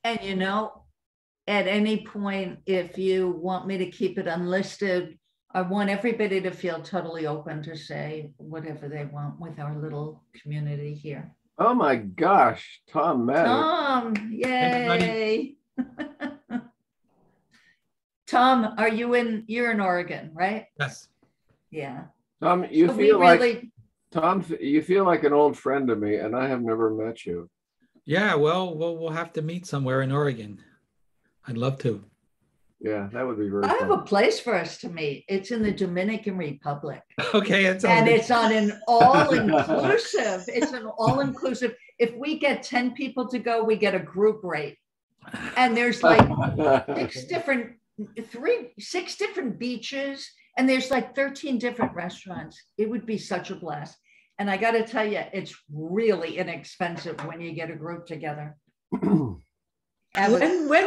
And at any point, if you want me to keep it unlisted, I want everybody to feel totally open to say whatever they want with our little community here. Oh my gosh, Tom Maddox. Tom, yay. Tom, you're in Oregon, right? Yes. Yeah. Tom, you feel like an old friend to me, and I have never met you. Yeah, well, we'll have to meet somewhere in Oregon. I'd love to. Yeah, that would be very I fun. have a place for us to meet. It's in the Dominican Republic. Okay, and it's on an all-inclusive. It's an all-inclusive. If we get 10 people to go, we get a group rate. And there's like six different beaches, and there's like 13 different restaurants. It would be such a blast. And I got to tell you, it's really inexpensive when you get a group together. When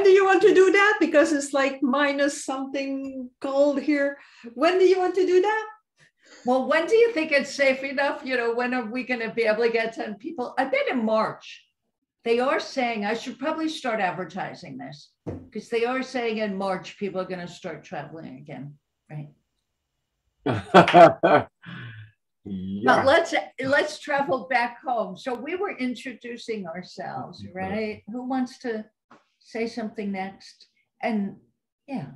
do you want to do that? Because it's like minus something cold here. When do you want to do that? Well, when do you think it's safe enough? When are we going to be able to get 10 people? I bet in March. They are saying, I should probably start advertising this, because they are saying in March, people are going to start traveling again, right? Yeah. But let's travel back home. So we were introducing ourselves, right? Who wants to say something next? And yeah.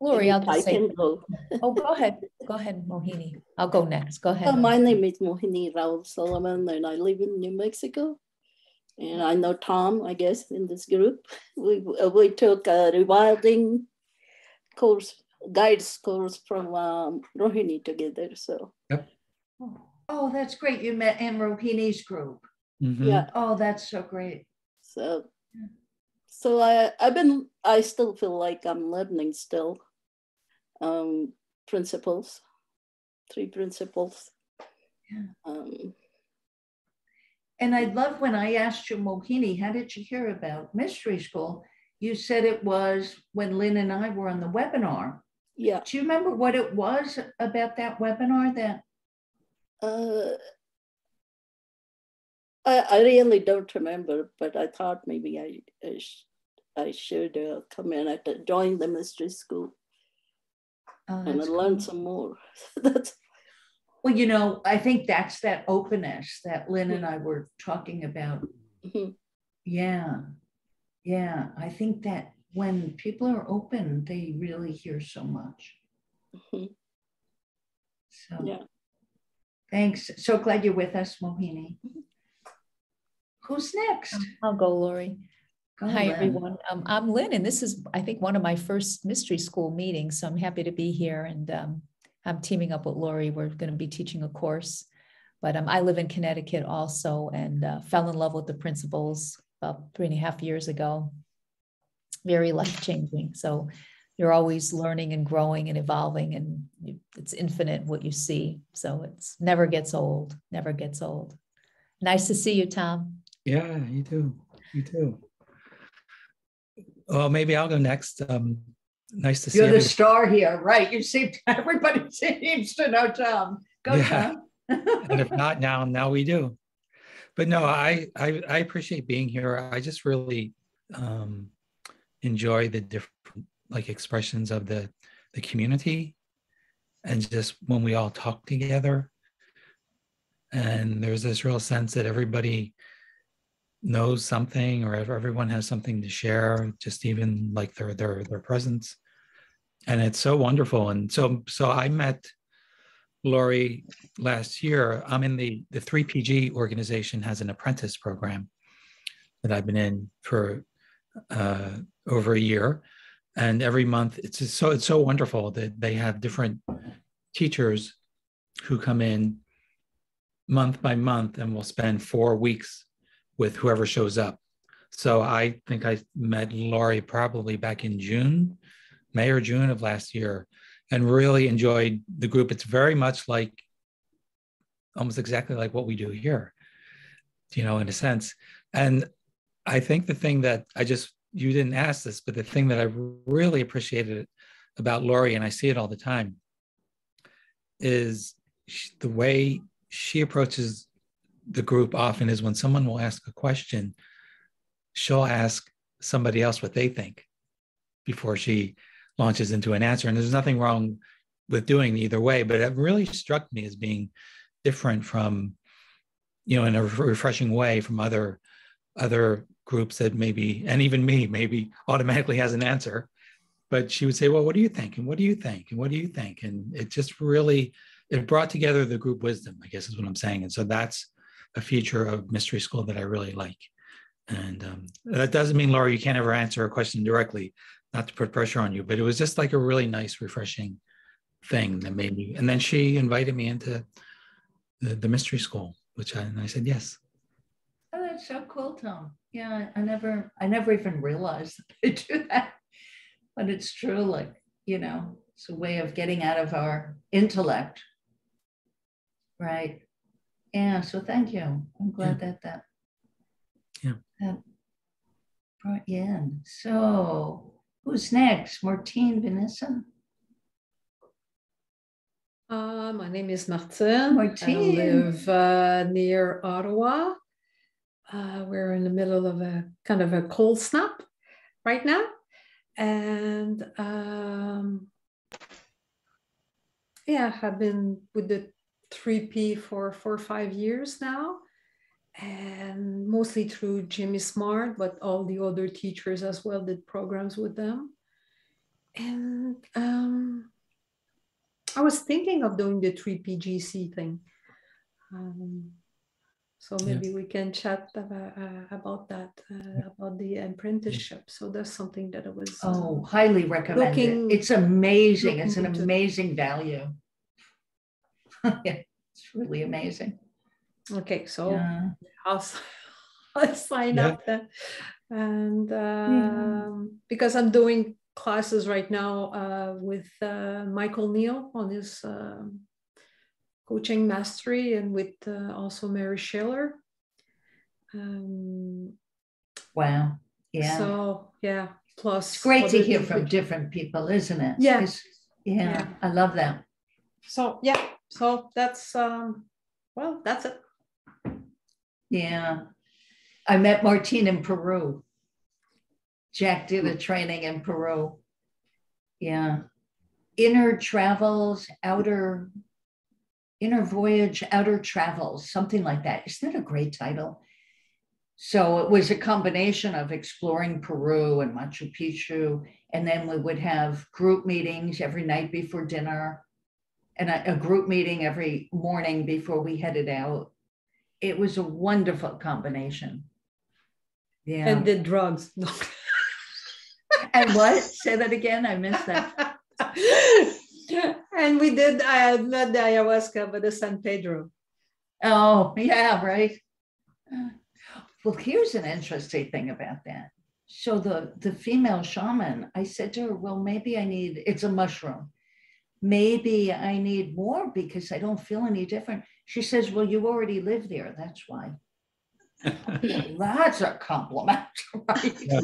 Lori, I'll just say. Go. Oh, go ahead. Go ahead, Mohini. I'll go next. Go ahead. My name is Mohini Raul Solomon, and I live in New Mexico. And I know Tom, I guess, in this group. We took a rewilding course, guides course from Rohini together. So. Yep. Oh, that's great. You met in Rohini's group. Mm-hmm. Yeah. Oh, that's so great. So I still feel like I'm learning still. Principles, 3 principles. Yeah. And I love when I asked you, Mohini, how did you hear about Mystery School? You said it was when Lynn and I were on the webinar. Yeah. Do you remember what it was about that webinar that? I really don't remember, but I thought maybe I should come in and join the Mystery School. And I learned some more. Well, I think that's that openness that Lynn and I were talking about. Mm-hmm. Yeah. Yeah. I think that when people are open, they really hear so much. Mm-hmm. So yeah. Thanks. So glad you're with us, Mohini. Who's next? I'll go, Lori. Hi, Lynn. everyone. I'm Lynn, and this is, I think, one of my first Mystery School meetings, so I'm happy to be here, and I'm teaming up with Lori. We're going to be teaching a course, but I live in Connecticut also, and fell in love with the principles about 3.5 years ago. Very life-changing. So you're always learning and growing and evolving, and it's infinite what you see. So it's never gets old, never gets old. Nice to see you, Tom. Yeah, you too. You too. Well, maybe I'll go next. Nice to see you. You're the star here, right? You see, everybody seems to know Tom. Go, yeah. Tom. And if not now we do. But no, I appreciate being here. I just really enjoy the different expressions of the community, and just when we all talk together. And there's this real sense that everybody knows something, or everyone has something to share, just even like their presence. And it's so wonderful. And so I met Lori last year. I'm in the 3PG organization has an apprentice program that I've been in for over a year. And every month it's so wonderful that they have different teachers who come in month by month, and we'll spend 4 weeks with whoever shows up. So I think I met Lori probably back in May or June of last year, and really enjoyed the group. It's very much almost exactly like what we do here, in a sense. And I think the thing that you didn't ask this, but the thing that I really appreciated about Lori, and I see it all the time, is the way she approaches the group often is when someone will ask a question, she'll ask somebody else what they think before she launches into an answer. And there's nothing wrong with doing either way, but it really struck me as being different from, in a refreshing way from other groups that maybe, and even me, maybe automatically has an answer. But she would say, well, what do you think? And what do you think? And what do you think? And it just really, it brought together the group wisdom, I guess is what I'm saying. And so that's a feature of mystery school that I really like. And that doesn't mean, Laura, you can't ever answer a question directly, not to put pressure on you, but it was just like a really nice, refreshing thing that made me. And then she invited me into the mystery school, and I said yes. Oh, that's so cool, Tom. Yeah, I never even realized that they do that. But it's true, like, it's a way of getting out of our intellect. Right. Yeah, so thank you. I'm glad that brought you in. So who's next? Martine, Vanessa? My name is Martine. Martine. I live near Ottawa. We're in the middle of a kind of a cold snap right now. And I've been with the 3P for 4 or 5 years now, and mostly through Jimmy Smart, but all the other teachers as well did programs with them. And I was thinking of doing the 3PGC thing. So maybe we can chat about that, about the apprenticeship. So that's something that I was highly recommended. It's amazing. It's an amazing value. Yeah, it's really amazing. Okay, so I'll sign up then. And because I'm doing classes right now with Michael Neal on his coaching mastery, and with also Mary Schiller. Wow. Yeah. So plus it's great to hear from different people, isn't it? Yeah. I love that. So so that's that's it. Yeah. I met Martine in Peru. Jack did a training in Peru. Yeah. Inner Voyage, Outer Travels, something like that. Isn't that a great title? So it was a combination of exploring Peru and Machu Picchu. And then we would have group meetings every night before dinner, and a group meeting every morning before we headed out. It was a wonderful combination. Yeah. And did drugs. And what? Say that again. I missed that. And we did not the ayahuasca, but the San Pedro. Oh, yeah, right. Well, here's an interesting thing about that. So the female shaman, I said to her, well, maybe it's a mushroom. Maybe I need more because I don't feel any different. She says, well, you already live there. That's why. Well, that's a compliment, right? Yeah.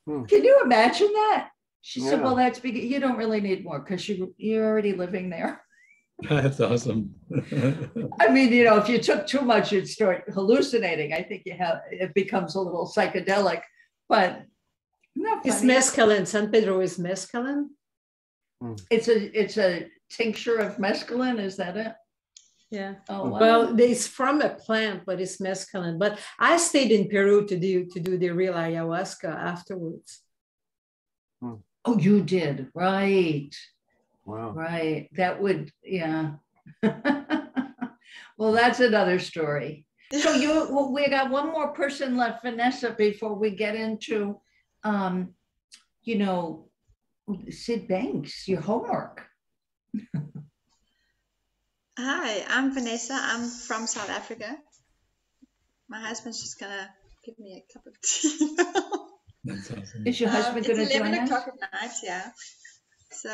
Can you imagine that? She said, well, that's because you don't really need more because you're already living there. That's awesome. I mean, if you took too much, you'd start hallucinating. I think it becomes a little psychedelic, but it's mescaline. San Pedro is mescaline. It's a tincture of mescaline. Is that it? Yeah. Oh, wow. Well, it's from a plant, but it's mescaline. But I stayed in Peru to do the real ayahuasca afterwards. Oh, you did, right? Wow. Right. That would, yeah. Well, that's another story. So we got one more person left, Vanessa, before we get into, Syd Banks, your homework. Hi, I'm Vanessa. I'm from South Africa. My husband's just gonna give me a cup of tea. That's awesome. Is your husband going to join us? It's 11 o'clock at night, yeah. So,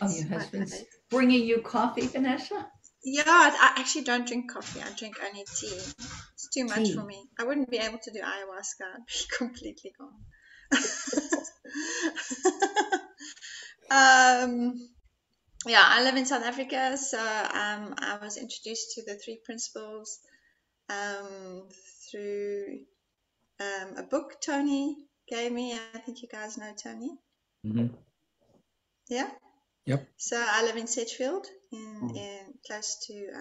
your husband's bringing you coffee, Vanessa? Yeah, I actually don't drink coffee. I drink only tea. It's too much for me. I wouldn't be able to do ayahuasca. I'd be completely gone. Yeah, I live in South Africa, so I was introduced to the 3 principles through a book Tony gave me. I think you guys know Tony. Mhm. Yeah. Yep. So I live in Sedgefield, in close to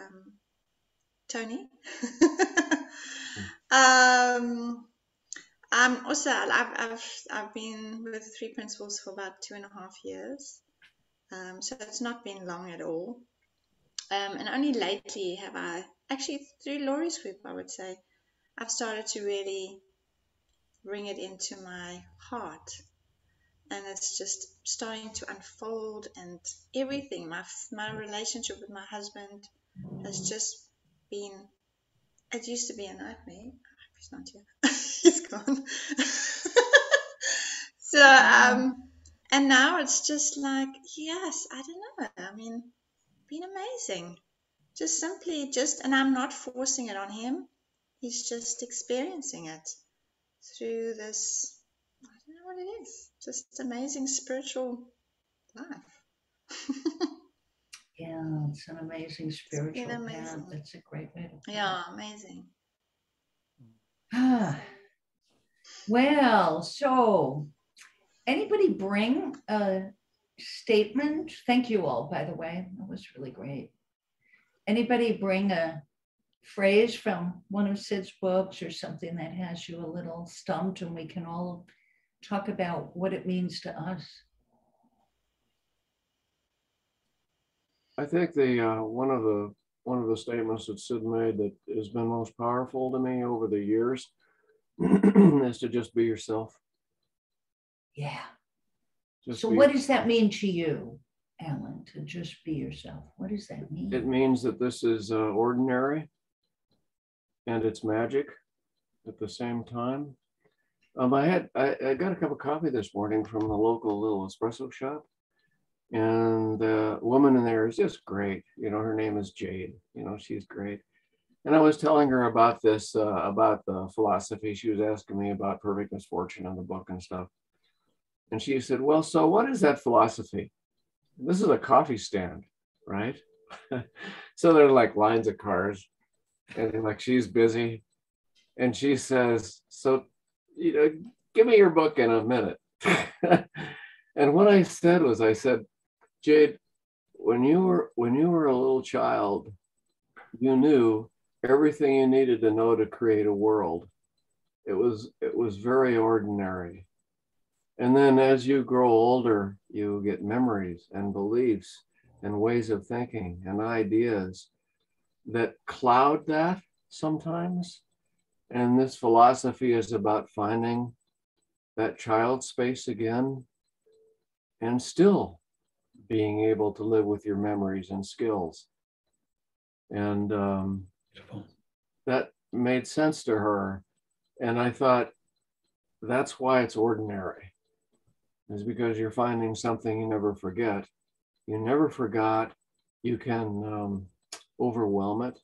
Tony. I'm also I've been with the three principles for about 2.5 years. So it's not been long at all. And only lately have I, actually through Laurie's group, I would say, I've started to really bring it into my heart. And it's just starting to unfold, and everything. My relationship with my husband has just been, it used to be a nightmare. I hope he's not here. He's gone. So, and now it's just like, yes, I don't know. I mean, been amazing. Just simply and I'm not forcing it on him. He's just experiencing it through this, I don't know what it is, just amazing spiritual life. Yeah, it's an amazing spiritual path. amazing. That's a great way to put Yeah, amazing. it. Well, so anybody bring a statement? Thank you all, by the way. That was really great. Anybody bring a phrase from one of Syd's books or something that has you a little stumped, and we can all talk about what it means to us? I think the one of the statements that Syd made that has been most powerful to me over the years is to just be yourself. Yeah. Just so what does that mean to you, Alan, to just be yourself? What does that mean? It means that this is ordinary and it's magic at the same time. I got a cup of coffee this morning from the local little espresso shop, and the woman in there is just great. You know, her name is Jade. You know, she's great. And I was telling her about this, about the philosophy. She was asking me about perfect misfortune in the book and stuff. And she said, well, so what is that philosophy? This is a coffee stand, right? So there are like lines of cars, and like she's busy. And she says, so, you know, give me your book in a minute. And what I said was, I said, Jade, when you were a little child, you knew everything you needed to know to create a world. It was very ordinary. And then as you grow older, you get memories and beliefs and ways of thinking and ideas that cloud that sometimes. And this philosophy is about finding that child space again and still being able to live with your memories and skills. And that made sense to her. And I thought, that's why it's ordinary, is because you're finding something you never forget. You never forgot. You can overwhelm it,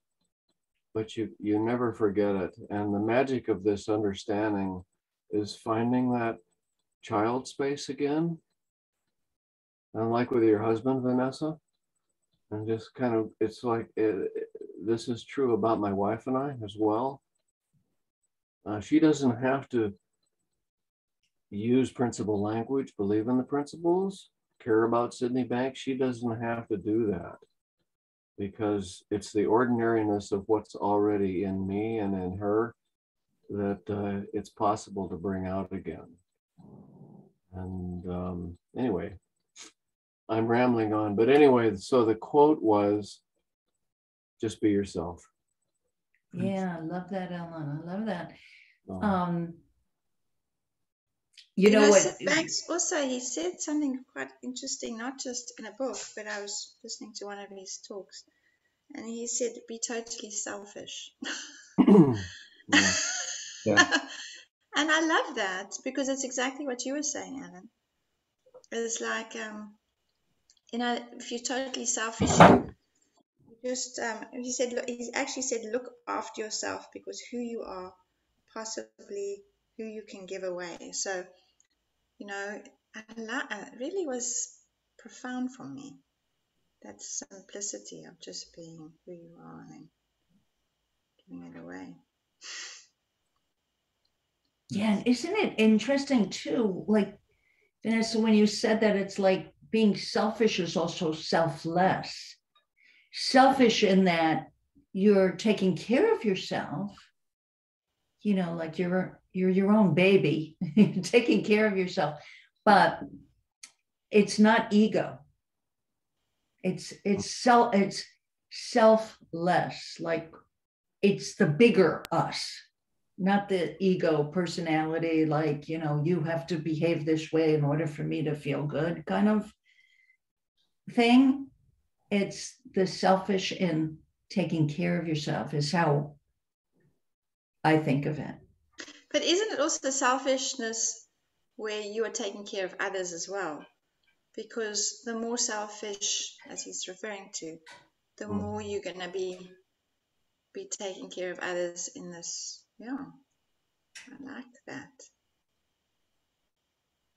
but you never forget it. And the magic of this understanding is finding that child space again. And like with your husband, Vanessa, and just kind of, it's like, this is true about my wife and I as well. She doesn't have to use principle language, believe in the principles, care about Syd Banks. She doesn't have to do that, because it's the ordinariness of what's already in me and in her that it's possible to bring out again. And anyway, I'm rambling on, but anyway, so the quote was, just be yourself. Yeah, I love that, Ellen. I love that. Oh. You know what? Syd Banks also, he said something quite interesting, not just in a book, but I was listening to one of his talks, and he said, be totally selfish. Yeah. Yeah. And I love that, because it's exactly what you were saying, Alan. It's like, you know, if you're totally selfish, just he actually said, look after yourself, because who you are, possibly who you can give away. So, you know, it really was profound for me, that simplicity of just being who you are and giving it away. Yeah, and isn't it interesting too? Like, Vanessa, when you said that it's like being selfish is also selfless. Selfish in that you're taking care of yourself, you know, like you're your own baby, taking care of yourself, but it's not ego. It's selfless, like it's the bigger us, not the ego personality, like, you know, you have to behave this way in order for me to feel good kind of thing. It's the selfish in taking care of yourself is how I think of it. But isn't it also selfishness where you are taking care of others as well? Because the more selfish, as he's referring to, the more you're going to be taking care of others in this. Yeah, I like that.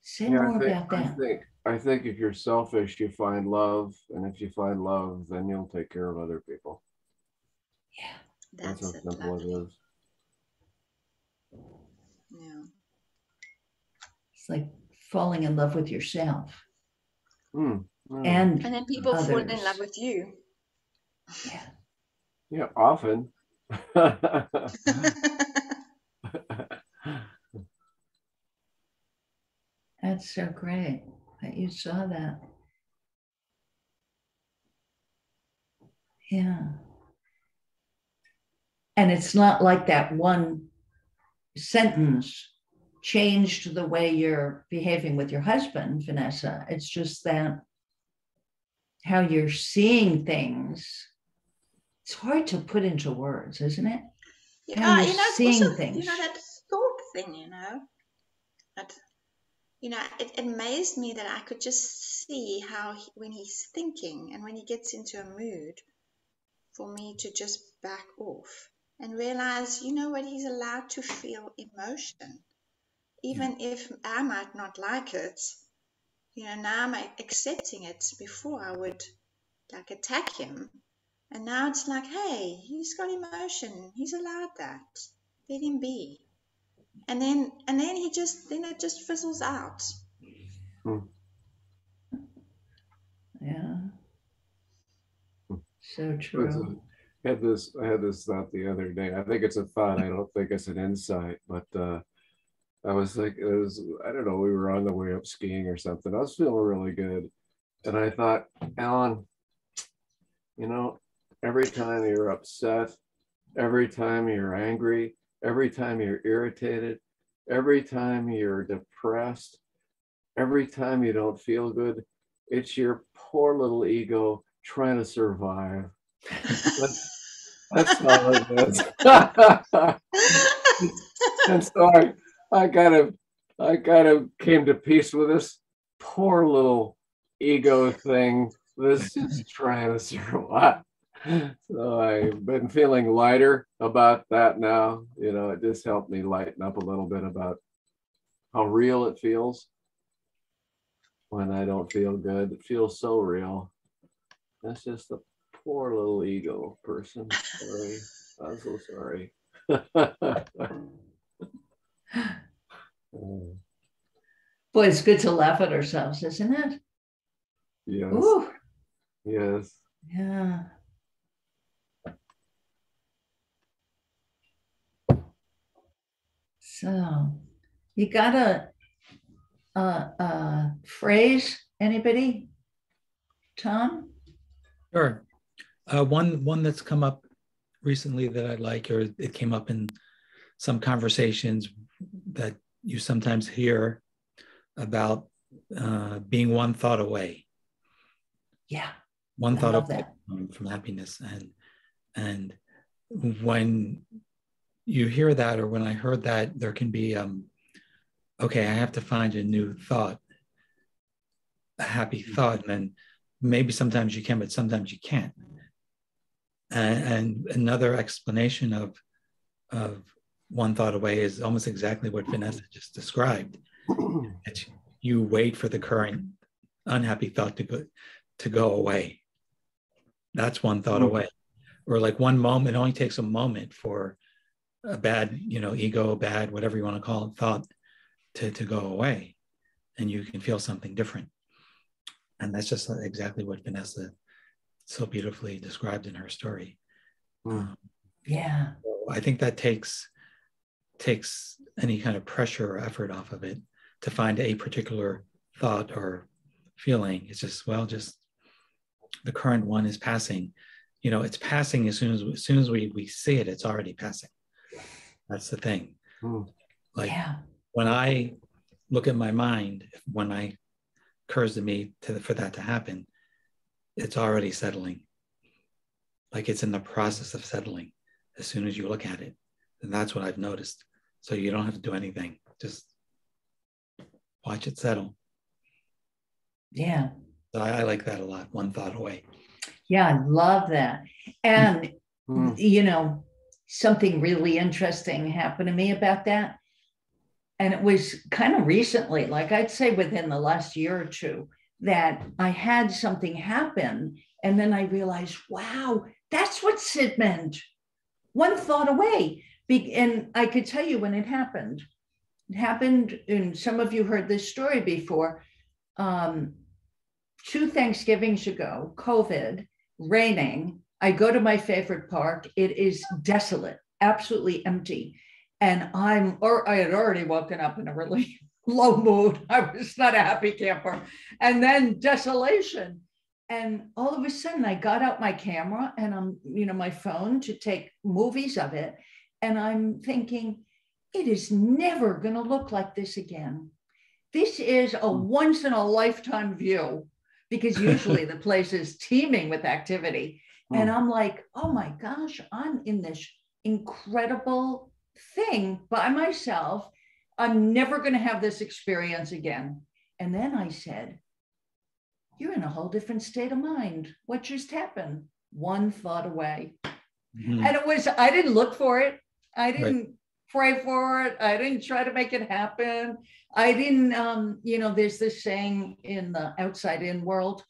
Say more about that. I think if you're selfish, you find love, and if you find love, then you'll take care of other people. Yeah, that's how simple it is. Yeah, it's like falling in love with yourself, and then people others. fall in love with you. Yeah, yeah, often. that's so great that you saw that. Yeah. And it's not like that one sentence changed the way you're behaving with your husband, Vanessa. It's just that how you're seeing things. It's hard to put into words, isn't it? Yeah, how you're it's seeing also, things. That thought thing, that, it amazed me that I could just see how when he's thinking and when he gets into a mood, for me to just back off and realize, what, he's allowed to feel emotion, even if I might not like it. Now I'm accepting it. Before I would like attack him, and now it's like, hey, he's got emotion. He's allowed that. Let him be. And then it just fizzles out. Yeah. So true. I had this thought the other day. I think it's a thought. I don't think it's an insight, but I was like, I don't know, we were on the way up skiing or something. I was feeling really good. And I thought, Alan, every time you're upset, every time you're angry, every time you're irritated, every time you're depressed, every time you don't feel good, it's your poor little ego trying to survive. That's all it is. And so I kind of came to peace with this poor little ego thing. This is trying to survive. So I've been feeling lighter about that now. It just helped me lighten up a little bit about how real it feels when I don't feel good. It feels so real. That's just a poor little ego person. Sorry. I'm so sorry. Boy, it's good to laugh at ourselves, isn't it? Yes. Ooh. Yes. Yeah. So, you got a phrase? Anybody? Tom? Sure. One that's come up recently that I like, or it came up in some conversations that you sometimes hear about being one thought away. Yeah. One thought away that. from happiness. And when you hear that, or when I heard that, there can be, okay, I have to find a new thought, a happy thought. And then maybe sometimes you can, but sometimes you can't. And another explanation of one thought away is almost exactly what Vanessa just described. You wait for the current unhappy thought to go away. That's one thought away. or like one moment, it only takes a moment for a bad, ego, bad, whatever you want to call it, thought to go away, and you can feel something different. And that's just exactly what Vanessa so beautifully described in her story. Yeah. I think that takes any kind of pressure or effort off of it to find a particular thought or feeling. It's just, just the current one is passing. It's passing as soon as we see it, it's already passing. That's the thing. Like when I look at my mind, when I occurs to me for that to happen, it's already settling. Like it's in the process of settling as soon as you look at it. And that's what I've noticed. So you don't have to do anything. Just watch it settle. Yeah. So I like that a lot. One thought away. Yeah, I love that. And, something really interesting happened to me about that. And it was kind of recently, like I'd say within the last year or two, that I had something happen. And then I realized, wow, that's what Syd meant. One thought away. And I could tell you when it happened. It happened, and some of you heard this story before. 2 Thanksgivings ago, COVID, raining. I go to my favorite park. It is desolate, absolutely empty. And I had already woken up in a really low mood. I was not a happy camper. And then desolation. And all of a sudden I got out my camera and my phone to take movies of it. And I'm thinking, it is never going to look like this again. This is a once in a lifetime view, because usually the place is teeming with activity. And I'm like, oh my gosh, I'm in this incredible thing by myself. I'm never going to have this experience again. And then I said, you're in a whole different state of mind. What just happened? One thought away. And I didn't look for it. I didn't pray for it. I didn't try to make it happen. I didn't, there's this saying in the outside in world,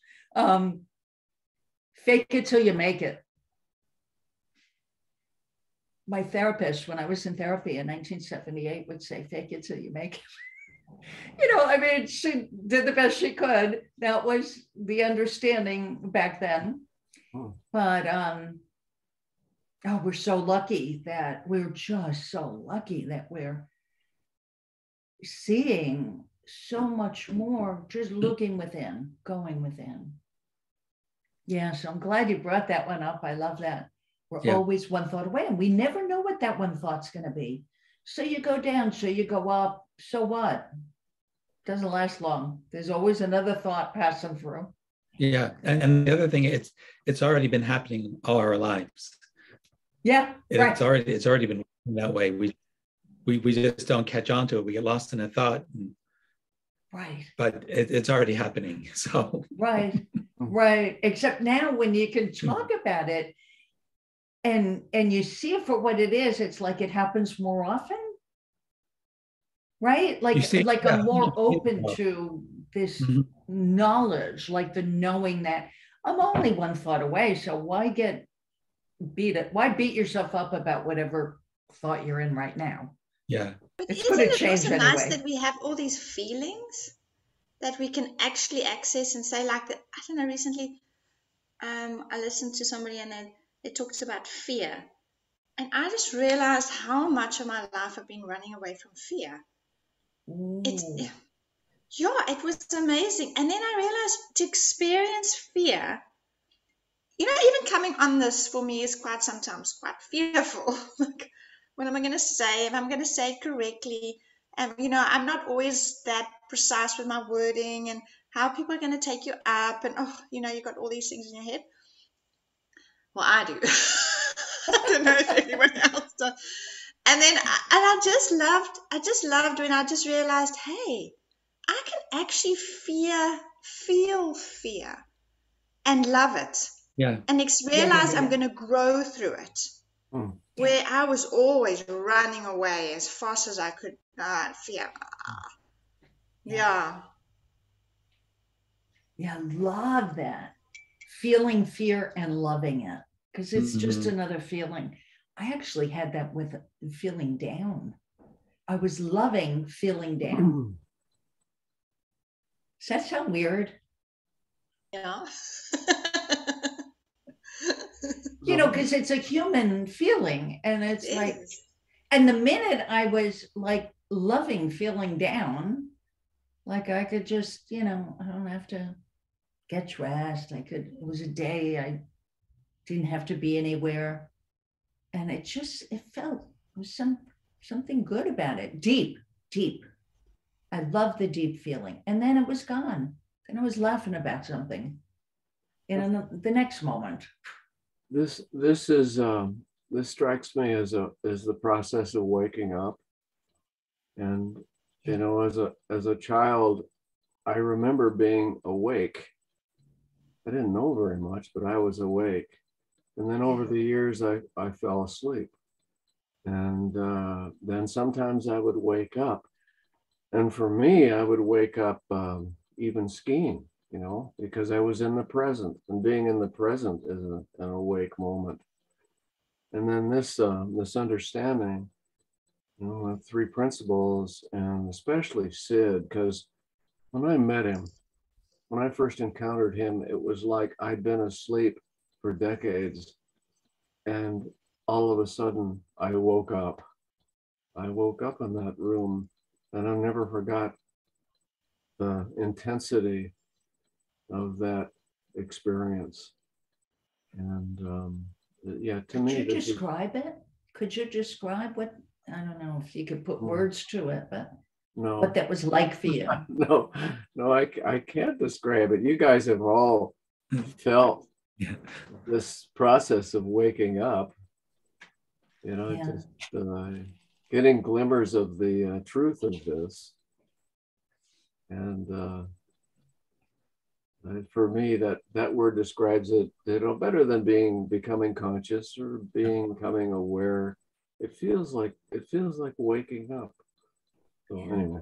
fake it till you make it. My therapist, when I was in therapy in 1978, would say, fake it till you make it. She did the best she could. That was the understanding back then. But we're so lucky that we're seeing so much more, just looking within, going within. Yeah, so I'm glad you brought that one up. I love that. We're always one thought away, and we never know what that one thought's going to be. So you go down, so you go up. So what? Doesn't last long. There's always another thought passing through. Yeah, and the other thing, it's already been happening all our lives. Yeah, it's already been that way. We just don't catch on to it. We get lost in a thought. But it's already happening. So right. Except now when you can talk about it and you see it for what it is, it's like it happens more often. Right? Like I'm more open to this knowledge, like the knowing that I'm only one thought away. So why beat yourself up about whatever thought you're in right now? Yeah. But it's isn't going to it change also anyway. nice that we have all these feelings that we can actually access and say, like, I don't know, recently I listened to somebody and it talks about fear. And I just realized how much of my life I've been running away from fear. It was amazing. And then I realized to experience fear, even coming on this for me is sometimes quite fearful. Like, what am I going to say? If I'm going to say it correctly? And, I'm not always that precise with my wording and how people are going to take you up. And, you got all these things in your head. Well, I do. I don't know if anyone else does. And then I just loved when I just realized, hey, I can actually feel fear and love it. Yeah. And realize I'm going to grow through it. Where I was always running away as fast as I could. Fear. Yeah, love that. Feeling fear and loving it. because it's just another feeling. I actually had that with feeling down. I was loving feeling down. Does that sound weird? Yeah. You know, because it's a human feeling, and it's It like, is. and the minute I was like loving feeling down, like I could just, you know, I don't have to get dressed. It was a day I didn't have to be anywhere. And it was something good about it. Deep, deep. I love the deep feeling. And then it was gone. Then I was laughing about something. And in the next moment. This strikes me as the process of waking up. And you know, as a child, I remember being awake. I didn't know very much, but I was awake. And then over the years, I fell asleep. And then sometimes I would wake up. And for me, I would wake up even skiing, you know, because I was in the present. And being in the present is an awake moment. And then this understanding, you know, of three principles, and especially Syd, because when I met him, when I first encountered him, it was like I'd been asleep for decades. And all of a sudden, I woke up. I woke up in that room, and I never forgot the intensity of that experience. And yeah, to me, could you describe it? Could you describe what, I don't know if you could put words to it, but no, what that was like for you? no, I can't describe it. You guys have all felt this process of waking up, you know, just getting glimmers of the truth of this. And for me, that word describes it, you know, better than becoming conscious or becoming aware. It feels like waking up. So anyway.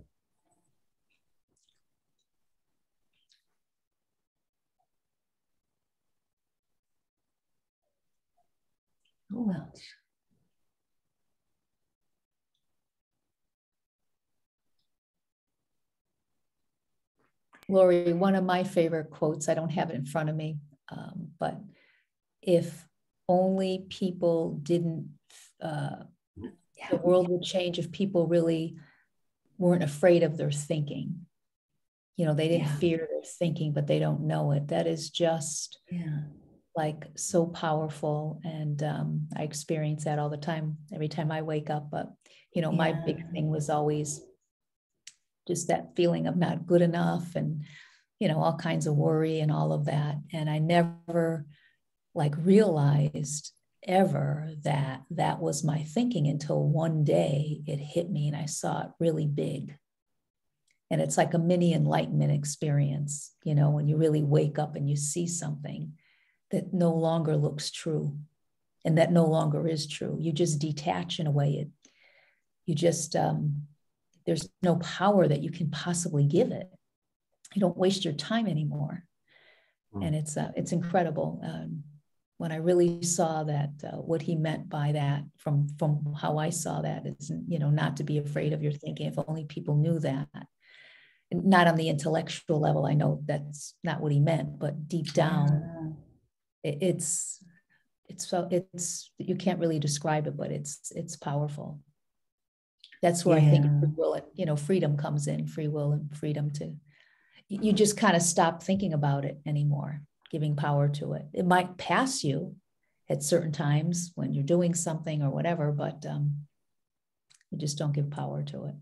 Who else? Lori, one of my favorite quotes, I don't have it in front of me, but if only people didn't, the world would change if people really weren't afraid of their thinking. You know, they didn't fear their thinking, but they don't know it. That is just like so powerful. And I experience that all the time, every time I wake up. But, you know, my big thing was always just that feeling of not good enough and, you know, all kinds of worry and all of that. And I never like realized ever that that was my thinking until one day it hit me and I saw it really big. And it's like a mini enlightenment experience, you know, when you really wake up and you see something that no longer looks true and that no longer is true. You just detach in a way. You just, there's no power that you can possibly give it. You don't waste your time anymore. And it's incredible. When I really saw that, what he meant by that from how I saw that is, you know, not to be afraid of your thinking. If only people knew that. Not on the intellectual level, I know that's not what he meant, but deep down, it's you can't really describe it, but it's powerful. That's where I think free will, you know, freedom comes in, free will and freedom to, you just kind of stop thinking about it anymore, giving power to it. It might pass you at certain times when you're doing something or whatever, but you just don't give power to it.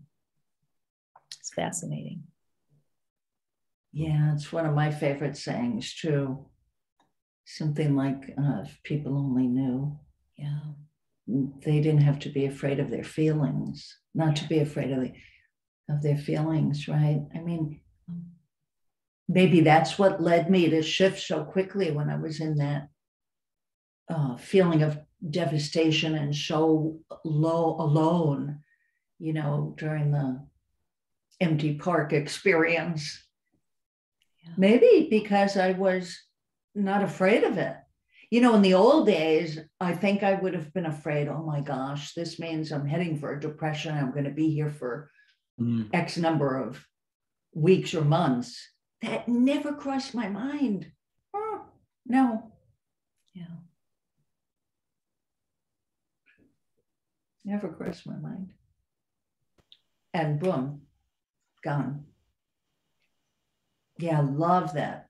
It's fascinating. Yeah, it's one of my favorite sayings too. Something like, if people only knew. Yeah. They didn't have to be afraid of their feelings, not to be afraid of their feelings, right? I mean, maybe that's what led me to shift so quickly when I was in that feeling of devastation and so low alone, you know, during the empty park experience. Maybe because I was not afraid of it. You know, in the old days, I think I would have been afraid, oh my gosh, this means I'm heading for a depression. I'm going to be here for X number of weeks or months. That never crossed my mind. Oh, no. Yeah. Never crossed my mind. And boom, gone. Yeah, love that.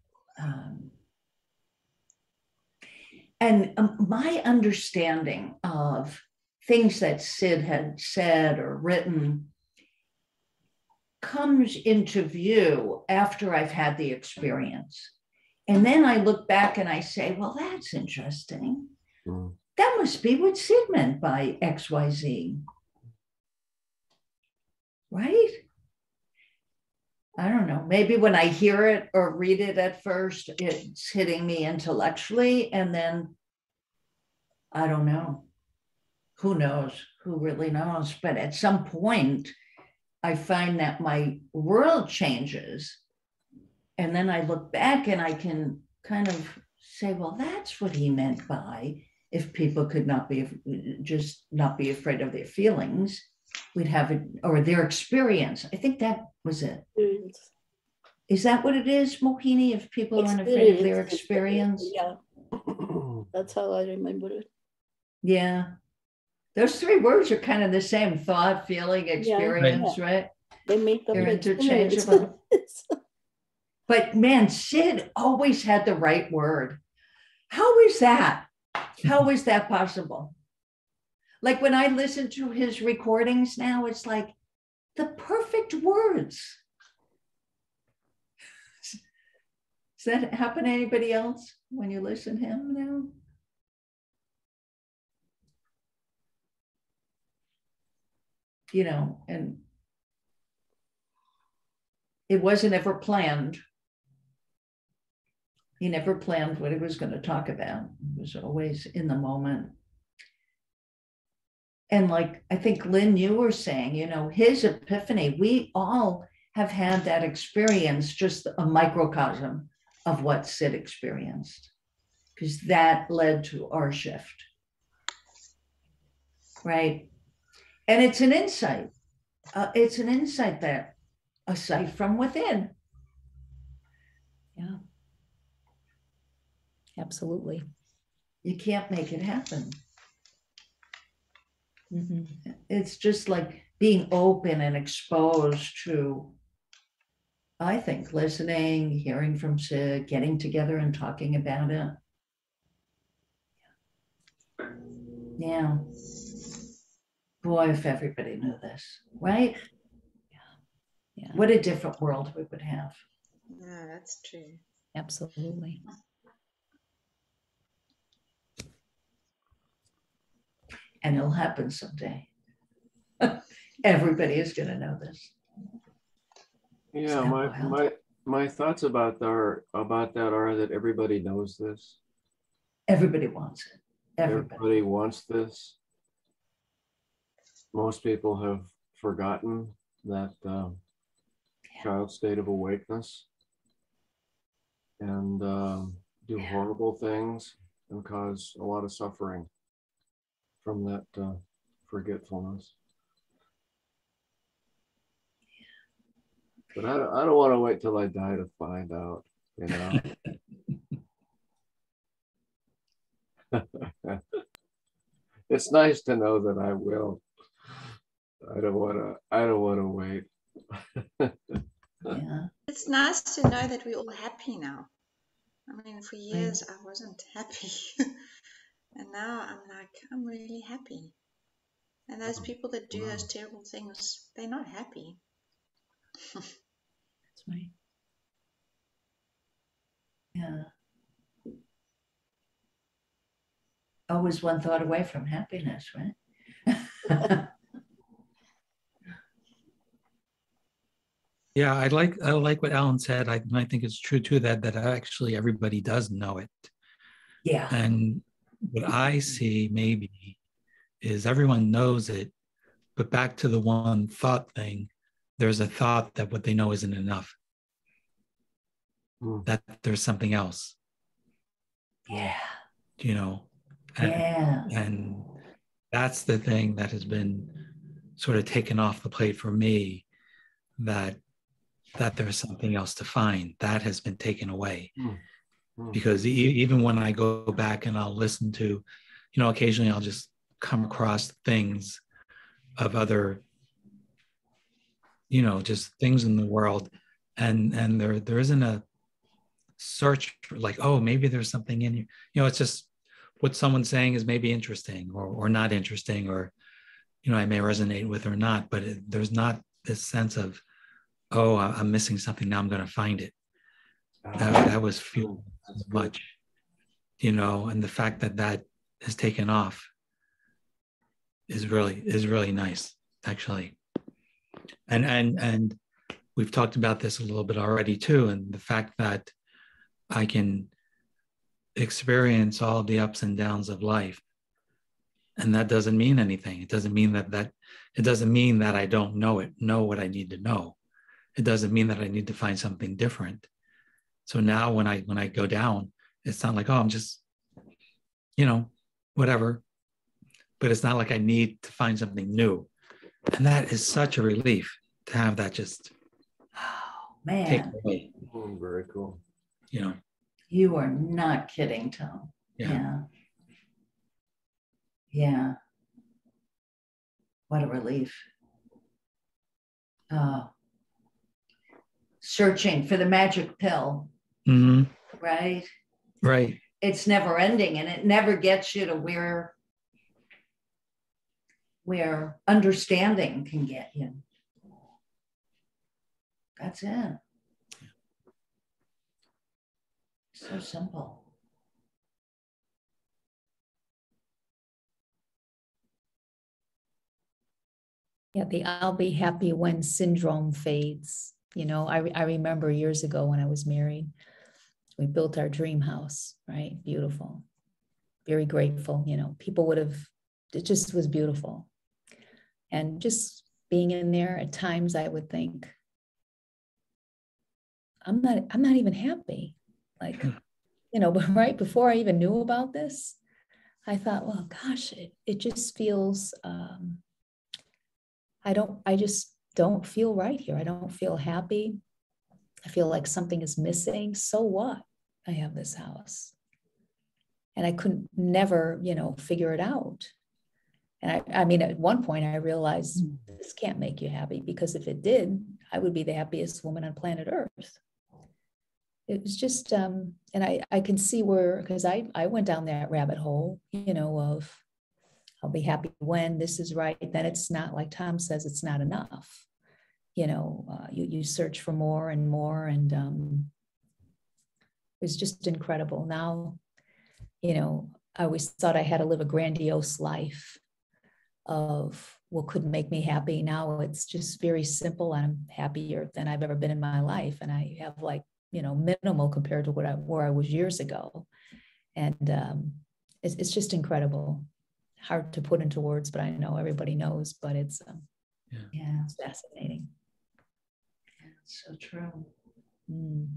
And my understanding of things that Syd had said or written comes into view after I've had the experience. And then I look back and I say, well, that's interesting. That must be what Syd meant by XYZ. Right? I don't know. Maybe when I hear it or read it at first, it's hitting me intellectually. And then I don't know. Who knows? Who really knows? But at some point, I find that my world changes. And then I look back and I can kind of say, well, that's what he meant by if people could not be afraid of their feelings, we'd have it, or their experience. I think that was it. Is that what it is, Mohini? If people aren't afraid of their experience? Yeah. That's how I remember it. Yeah. Those three words are kind of the same: thought, feeling, experience, right? They make them They're interchangeable. But man, Syd always had the right word. How is that? How is that possible? Like when I listen to his recordings now, it's like the perfect words. Does that happen to anybody else when you listen to him now? You know, and it wasn't ever planned. He never planned what he was going to talk about. It was always in the moment. And like, I think, Lynn, you were saying, you know, his epiphany, we all have had that experience, just a microcosm of what Syd experienced, because that led to our shift. Right. And it's an insight. It's an insight that a sight from within. Yeah. Absolutely. You can't make it happen. Mm-hmm. It's just like being open and exposed to, I think, listening, hearing from Syd, getting together and talking about it. Yeah. Boy, if everybody knew this, right? Yeah. What a different world we would have. Yeah, that's true. Absolutely. And it'll happen someday. Everybody is going to know this. Yeah, my thoughts about that are that everybody knows this. Everybody wants it. Everybody wants this. Most people have forgotten that child state of awakeness and do horrible things and cause a lot of suffering from that forgetfulness. But I don't want to wait till I die to find out, you know. It's nice to know that I will. I don't want to wait. Yeah. It's nice to know that we're all happy now. I mean, for years I wasn't happy. And now I'm like, I'm really happy. And those people that do those terrible things, they're not happy. That's right. Yeah. Always one thought away from happiness, right? Yeah, I like what Alan said. I think it's true too that actually everybody does know it. Yeah. And what I see maybe is everyone knows it, but back to the one thought thing, there's a thought that what they know isn't enough. That there's something else. Yeah. you know, and, Yeah. and that's the thing that has been sort of taken off the plate for me, that there's something else to find that has been taken away. Because even when I go back and I'll listen to, you know, occasionally I'll just come across things of other, you know, just things in the world, and there isn't a search for like, oh, maybe there's something in you. You know, it's just what someone's saying is maybe interesting or not interesting, or, you know, I may resonate with or not, but there's not this sense of, oh, I'm missing something, now I'm going to find it. That was fueled so much, you know, and the fact that that has taken off is really nice, actually. And we've talked about this a little bit already too, and the fact that I can experience all of the ups and downs of life, and that doesn't mean anything. It doesn't mean that it doesn't mean that I don't know what I need to know. It doesn't mean that I need to find something different. So now when I go down, it's not like, oh, I'm just, you know, whatever. But it's not like I need to find something new. And that is such a relief to have that just take Man, away. Very cool. You know. you are not kidding, Tom. Yeah. Yeah. What a relief. Searching for the magic pill, Mm-hmm. right? Right. It's never ending, and it never gets you to where understanding can get you. That's it. So simple. Yeah, the I'll be happy when syndrome fades. You know, I remember years ago when I was married, we built our dream house, right? Beautiful, very grateful. You know, people would have, it just was beautiful. And just being in there at times, I would think, I'm not even happy. Like, you know, but right before I even knew about this, I thought, well, gosh, it just feels, I just don't feel right here. I don't feel happy. I feel like something is missing. So what? I have this house. And I couldn't never, you know, figure it out. And I mean, at one point I realized this can't make you happy, because if it did, I would be the happiest woman on planet Earth. It was just, and I can see where, because I went down that rabbit hole, you know, of I'll be happy when this is right. Then it's not, like Tom says, it's not enough. You know, you search for more and more, and it's just incredible. Now, you know, I always thought I had to live a grandiose life of what could make me happy. Now it's just very simple. I'm happier than I've ever been in my life, and I have, like, you know, minimal compared to where I was years ago, and it's just incredible. Hard to put into words, but I know everybody knows. But it's it's fascinating. It's so true. Mm.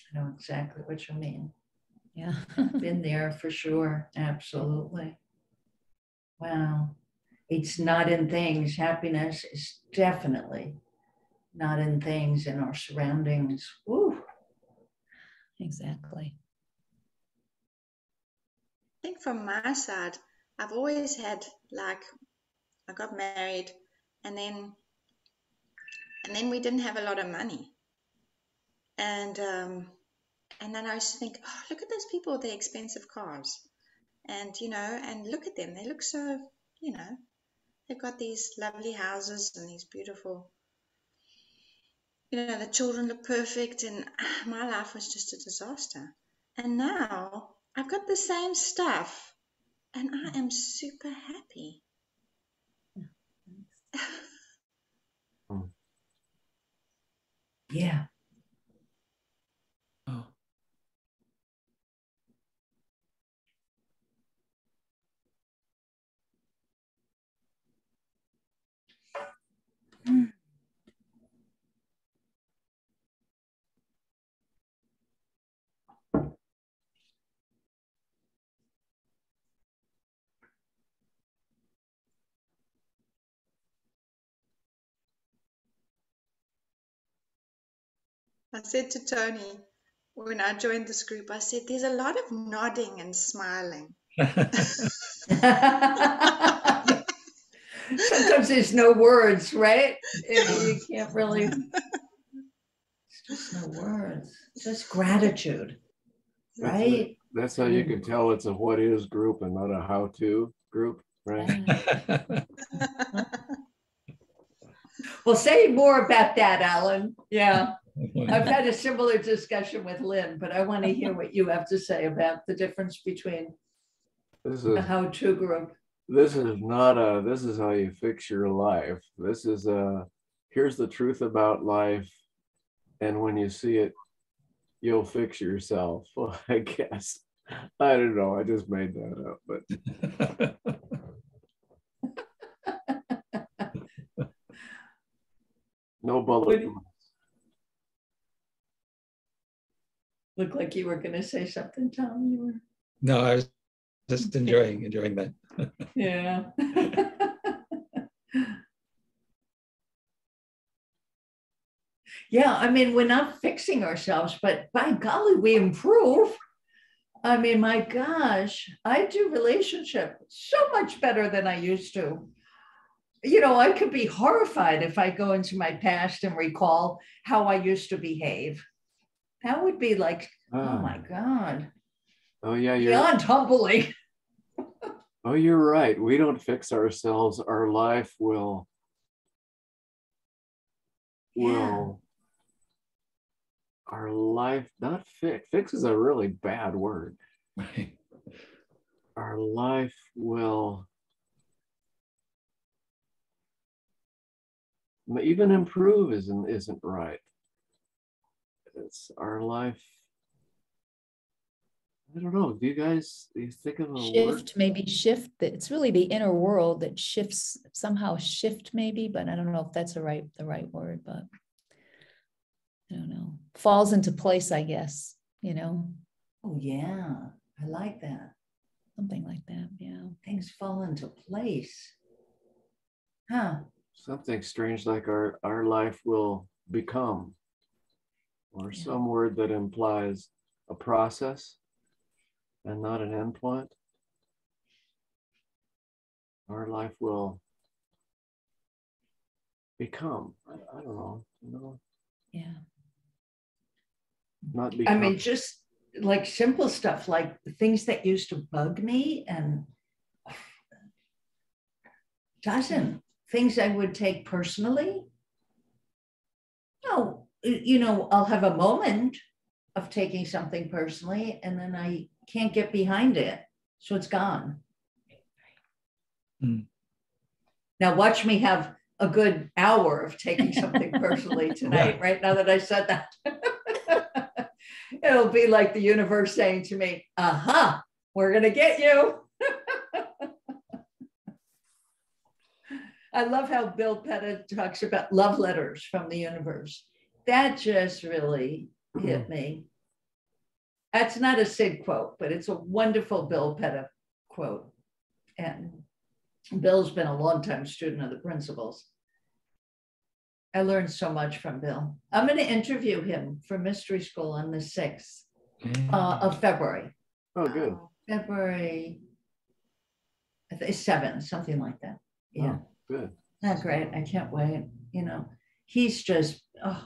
I know exactly what you mean. Yeah. Been there for sure. Absolutely. Wow. It's not in things. Happiness is definitely not in things, in our surroundings. Woo. Exactly. I think from my side, I've always had, like, I got married, and then we didn't have a lot of money, and then I used to think, oh, look at those people with their expensive cars, and you know, and look at them, they look so, you know, they've got these lovely houses and these beautiful, you know, the children look perfect, and my life was just a disaster. And now I've got the same stuff, and I am super happy. Yeah. Oh. I said to Tony when I joined this group, I said, there's a lot of nodding and smiling. Sometimes there's no words, right? You can't really, it's just no words, it's just gratitude, right? That's how you can tell it's a what is group and not a how to group, right? Well, say more about that, Alan. Yeah, I've had a similar discussion with Lynn, but I want to hear what you have to say about the difference between a how-to group. This is not a, this is how you fix your life. This is a, here's the truth about life. And when you see it, you'll fix yourself. Well, I guess. I don't know. I just made that up, but. No bullet. Look like you were going to say something, Tom. You were. No, I was just enjoying that. Yeah. Yeah, I mean, we're not fixing ourselves, but by golly, we improve. I mean, my gosh, I do relationship so much better than I used to. You know, I could be horrified if I go into my past and recall how I used to behave. That would be like, oh my God. Oh yeah, beyond humbling. Oh, you're right. We don't fix ourselves. Our life will our life, not fix. Fix is a really bad word. Right. Our life will even improve isn't right. It's our life. I don't know. Do you think of a shift, word? maybe shift? It's really the inner world that shifts, somehow shift maybe, but I don't know if that's the right word, but I don't know. Falls into place, I guess, you know. Oh yeah, I like that. Something like that, yeah. Things fall into place. Huh. Something strange like our life will become, or some word that implies a process and not an endpoint. Our life will become. I don't know. You know. Yeah. Not become. I mean, just like simple stuff, like the things that used to bug me and things I would take personally. No, you know, I'll have a moment of taking something personally and then I can't get behind it. So it's gone. Mm. Now watch me have a good hour of taking something personally tonight, right now that I said that. It'll be like the universe saying to me, aha, we're going to get you. I love how Bill Pettit talks about love letters from the universe. That just really hit me. That's not a Syd quote, but it's a wonderful Bill Pettit quote. And Bill's been a longtime student of the principles. I learned so much from Bill. I'm going to interview him for mystery school on the 6th of February. Oh, good. February 7th, something like that. Yeah. Oh, good. Not great. I can't wait. You know, he's just, oh,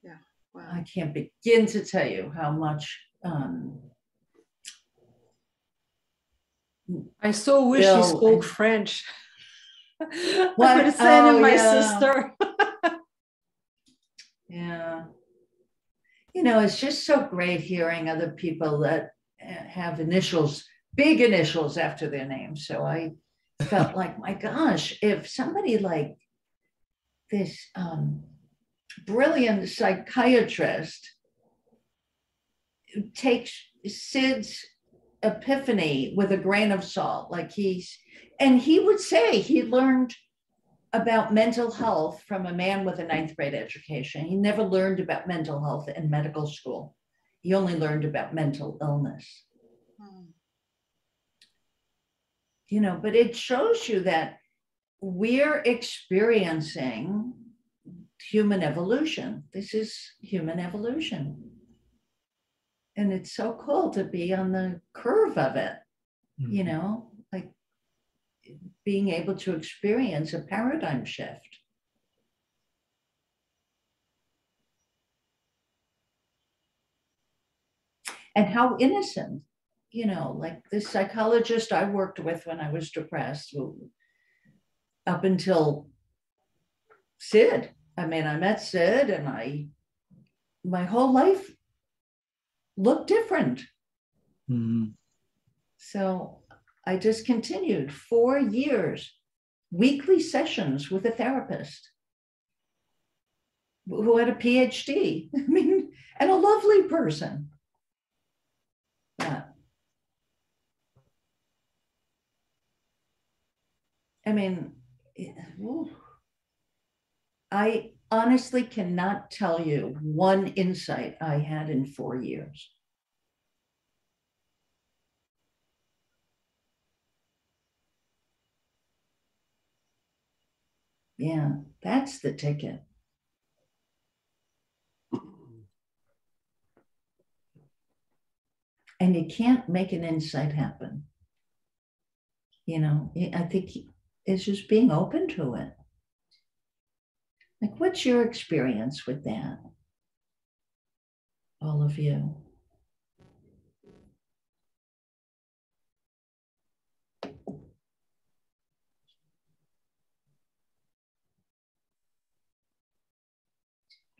yeah. Wow. I can't begin to tell you how much. I so wish Bill he spoke French. What? I would send him my yeah. sister. Yeah. You know, it's just so great hearing other people that have initials, big initials after their names. So I felt like, my gosh, if somebody like this brilliant psychiatrist takes Syd's epiphany with a grain of salt, like he would say he learned about mental health from a man with a 9th grade education. He never learned about mental health in medical school. He only learned about mental illness. You know, but it shows you that we're experiencing human evolution. This is human evolution. And it's so cool to be on the curve of it, you know, like being able to experience a paradigm shift. And how innocent, you know, like the psychologist I worked with when I was depressed, up until Syd. I mean, I met Syd and my whole life looked different. So I just continued 4 years, weekly sessions with a therapist who had a PhD, I mean, and a lovely person. But, I mean, I honestly cannot tell you one insight I had in 4 years. Yeah, that's the ticket. And you can't make an insight happen. You know, I think it's just being open to it. Like, what's your experience with that? All of you.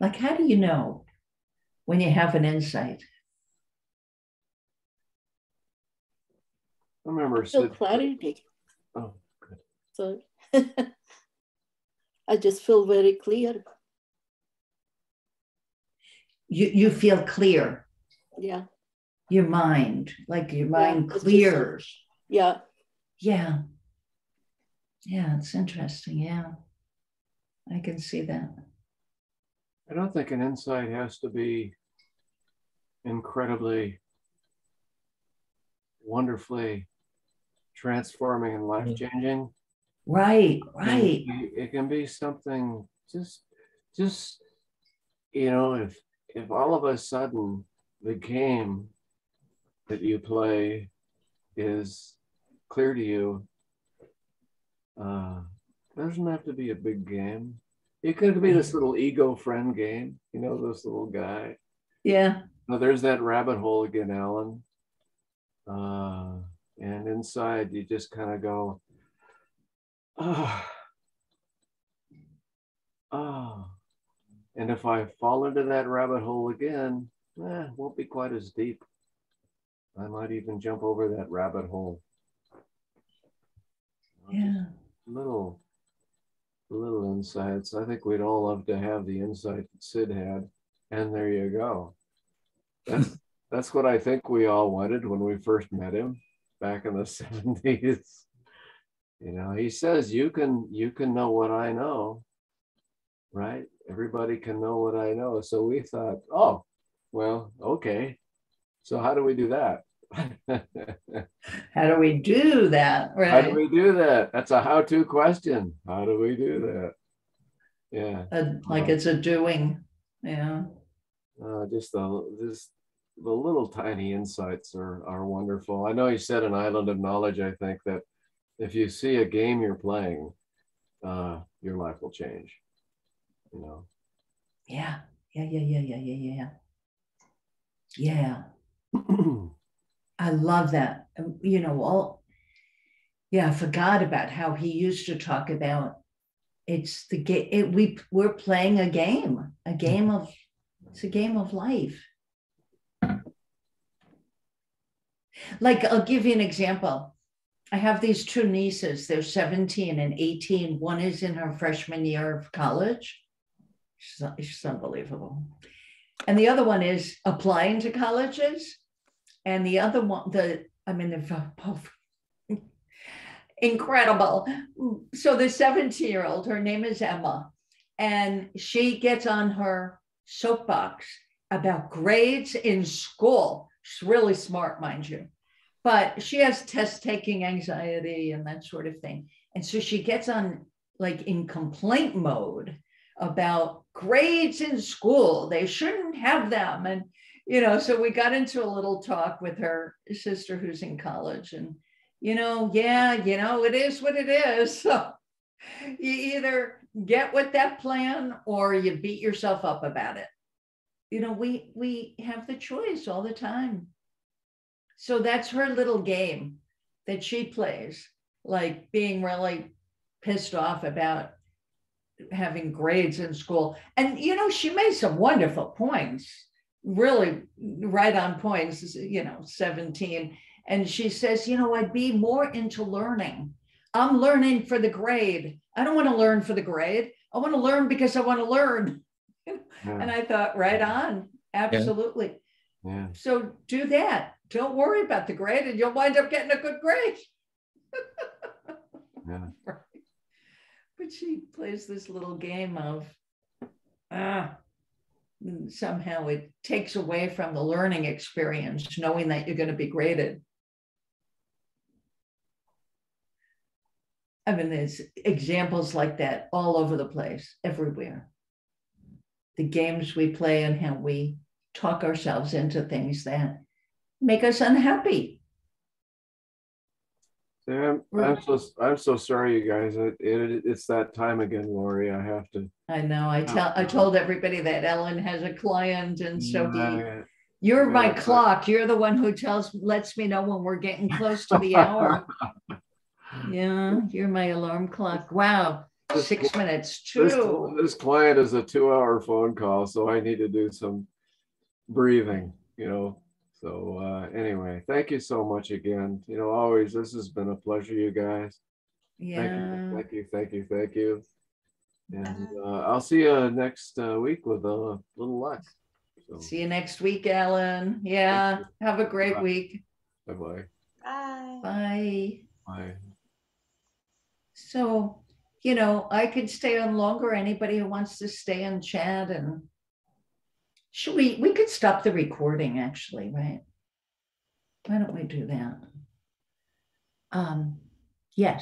Like, how do you know when you have an insight? I remember So Syd. clarity. Oh, good. So I just feel very clear. You feel clear. Yeah. Your mind, like your mind it's just clears. yeah. Yeah. Yeah, it's interesting. Yeah. I can see that. I don't think an insight has to be incredibly, wonderfully transforming and life-changing. Right, right. It can be something just you know, if all of a sudden the game that you play is clear to you, doesn't have to be a big game. It could be this little ego friend game, you know, this little guy. Yeah. No, there's that rabbit hole again, Alan. And inside you just kind of go, oh. And if I fall into that rabbit hole again, it won't be quite as deep. I might even jump over that rabbit hole. Yeah. Little insights. I think we'd all love to have the insight that Syd had. And there you go. That's what I think we all wanted when we first met him back in the 70s. You know, he says, you can know what I know, right? Everybody can know what I know. So we thought, oh, well, okay. So how do we do that? How do we do that? Right. How do we do that? That's a how-to question. How do we do that? Yeah. Like it's a doing. Yeah. Just the little tiny insights are wonderful. I know you said an island of knowledge. I think that if you see a game you're playing, your life will change. You know. Yeah. Yeah. I love that. You know, I forgot about how he used to talk about it's the game. We're playing a game it's a game of life. Like, I'll give you an example. I have these two nieces. They're 17 and 18. One is in her freshman year of college. She's unbelievable. And the other one is applying to colleges. And the other one, they're both incredible. So the 17-year-old, her name is Emma, and she gets on her soapbox about grades in school. She's really smart, mind you, but she has test-taking anxiety and that sort of thing. And so she gets on, like, in complaint mode about grades in school. They shouldn't have them. And, so we got into a little talk with her sister who's in college, and, it is what it is. So you either get with that plan or you beat yourself up about it. We have the choice all the time. So that's her little game that she plays, like being really pissed off about having grades in school. And, she made some wonderful points, really right on points, 17. And she says, I'd be more into learning. I'm learning for the grade. I don't want to learn for the grade. I want to learn because I want to learn. Yeah. And I thought, right on. Absolutely. Yeah. So do that. Don't worry about the grade and you'll wind up getting a good grade. Yeah. Right. But she plays this little game of, somehow it takes away from the learning experience, knowing that you're going to be graded. I mean, there's examples like that all over the place, everywhere. The games we play and how we talk ourselves into things that make us unhappy. I'm so sorry, you guys. It's that time again, Lori. I have to. I know. I told everybody that Ellen has a client, and so you're Yeah, my clock. You're the one who lets me know when we're getting close to the hour. Yeah, you're my alarm clock. Wow, 6 minutes too. This client is a 2-hour phone call, so I need to do some breathing. So anyway, thank you so much again. Always, this has been a pleasure, you guys. Yeah. Thank you. And I'll see you next week with a little less. So. See you next week, Ellen. Yeah. Have a great week. Bye-bye. Bye. Bye. Bye. So, I could stay on longer. Anybody who wants to stay and chat, and we could stop the recording actually, right? Why don't we do that? Yes.